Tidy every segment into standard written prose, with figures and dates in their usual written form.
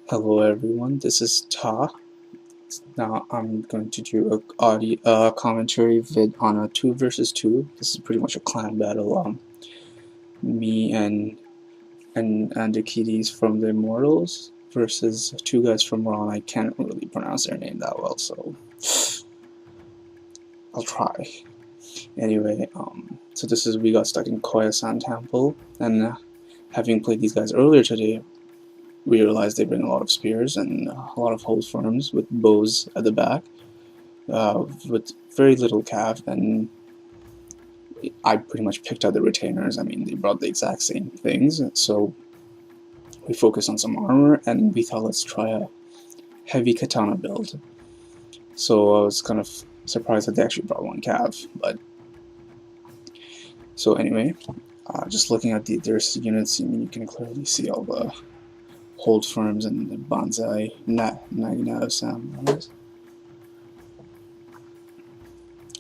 Hello everyone, this is Ta. Now I'm going to do a commentary vid on a 2 versus 2. This is pretty much a clan battle. Me and the kiddies from the Immortals versus two guys from Ron. I can't really pronounce their name that well, so I'll try. Anyway, so we got stuck in Koya-san Temple, and having played these guys earlier today, we realized they bring a lot of spears and a lot of hold forms with bows at the back, with very little cav, and I pretty much picked out the retainers. I mean, they brought the exact same things, so we focused on some armor, and we thought, let's try a heavy katana build. So I was kind of surprised that they actually brought one cav, but so anyway, just looking at their units, I mean, you can clearly see all the hold firms and the bonsai Naginata samurais.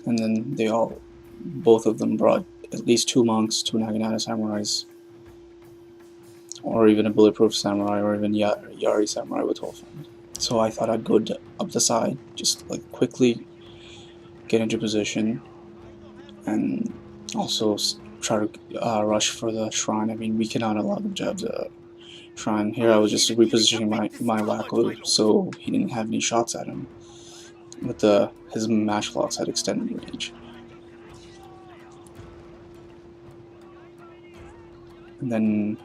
And then both of them brought at least 2 monks, 2 Naginata samurais, or even a bulletproof samurai, or even Yari samurai with hold firms. So I thought I'd go up the side, just like quickly get into position, and also try to rush for the shrine. I mean, we cannot allow them to have the shrine. Here I was just repositioning my Wacko so he didn't have any shots at him, with his matchlocks at extended range. And then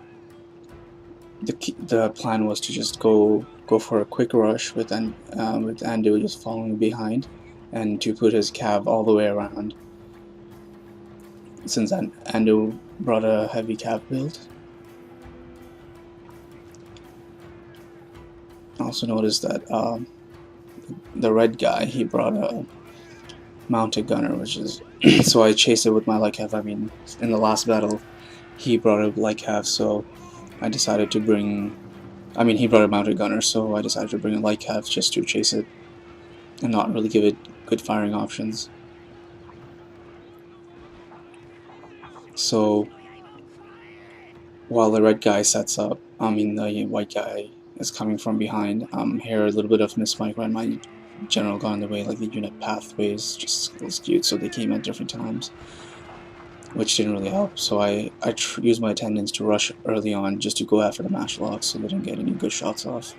the plan was to just go for a quick rush with Ando just following behind, and to put his cav all the way around, since Ando brought a heavy cav build. I also noticed that the red guy, he brought a mounted gunner, which is so I chased it with my light cav. I mean, in the last battle he brought a light cav, so I decided to bring, I mean, he brought a mounted gunner, so I decided to bring a light cav just to chase it and not really give it good firing options. So while the red guy sets up, I mean, the white guy is coming from behind. Here a little bit of misspike when my general got in the way, like the unit pathways just skewed, so they came at different times, which didn't really help. So I used my attendants to rush early on just to go after the matchlocks, so they didn't get any good shots off.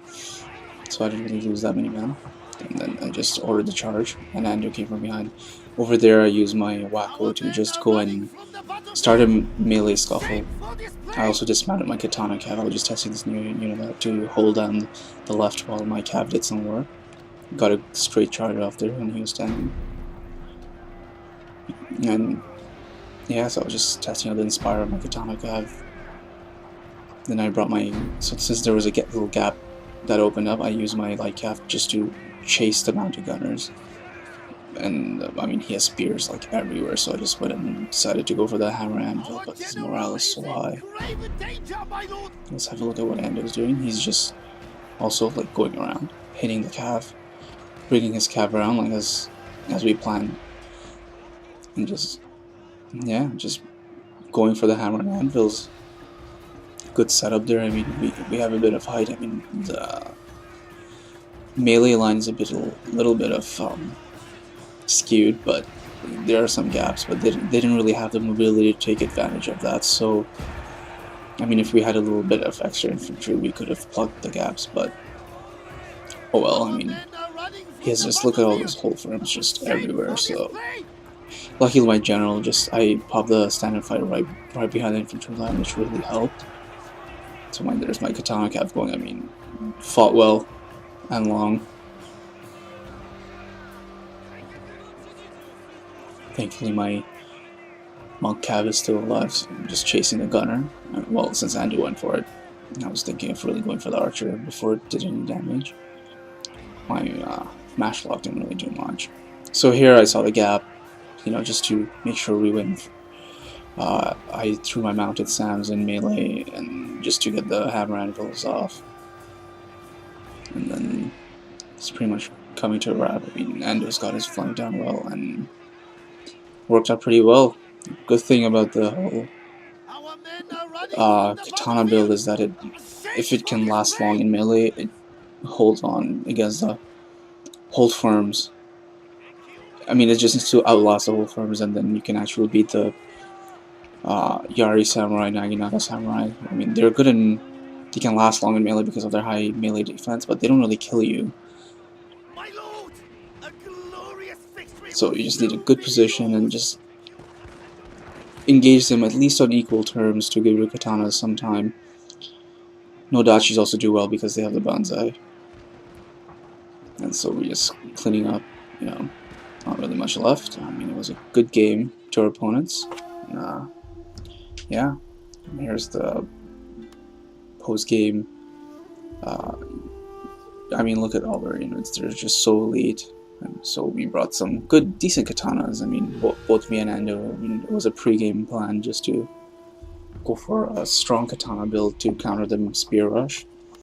So I didn't really lose that many men. And then I just ordered the charge, and Ando came from behind. Over there I used my Wacko to just go and start a melee scuffle. I also dismounted my katana cav. I was just testing this new unit out to hold down the left while my cav did some work. Got a straight charge off there when he was standing. And yeah, so I was just testing out the Inspire of my katana cav. Then I brought so since there was a little gap that opened up, I used my light cav just to chase the mounted gunners. And I mean, he has spears like everywhere, so I just went and decided to go for the hammer anvil, but his morale is so high. Let's have a look at what Ando's doing. He's just also like going around, hitting the cav, bringing his cav around like as we planned, and just going for the hammer and anvils. Good setup there. I mean, we have a bit of height. I mean, the melee line is a little bit of skewed, but there are some gaps, but they didn't really have the mobility to take advantage of that. So I mean, if we had a little bit of extra infantry, we could have plugged the gaps, but oh well. I mean, just look at all those hold firms just everywhere. So luckily my general I popped the standard fighter right behind the infantry line, which really helped. So there's my katana cav going. I mean, fought well and long. Thankfully my monk cav is still alive, so I'm just chasing the gunner. Well, since Andy went for it, I was thinking of really going for the archer before it did any damage. My matchlock didn't really do much. So here I saw the gap, just to make sure we win. I threw my mounted Sams in melee, and just to get the hammer anvils off. And then it's pretty much coming to a wrap. I mean, Ando's got his flank down well, and worked out pretty well. Good thing about the whole katana build is that if it can last long in melee, it holds on against the hold firms. I mean, it just needs to outlast the hold firms, and then you can actually beat the Yari Samurai, Naginata Samurai. I mean, they're good in... They can last long in melee because of their high melee defense, but they don't really kill you. So you just need a good position and just engage them at least on equal terms to give your katanas some time. No dachis also do well because they have the banzai. And so we're just cleaning up, you know, not really much left. I mean, it was a good game to our opponents. Yeah, and here's the post-game. I mean, look at our units, they're just so elite. And so we brought some good, decent katanas. I mean, both me and Ando, I mean, it was a pre-game plan just to go for a strong katana build to counter the spear rush.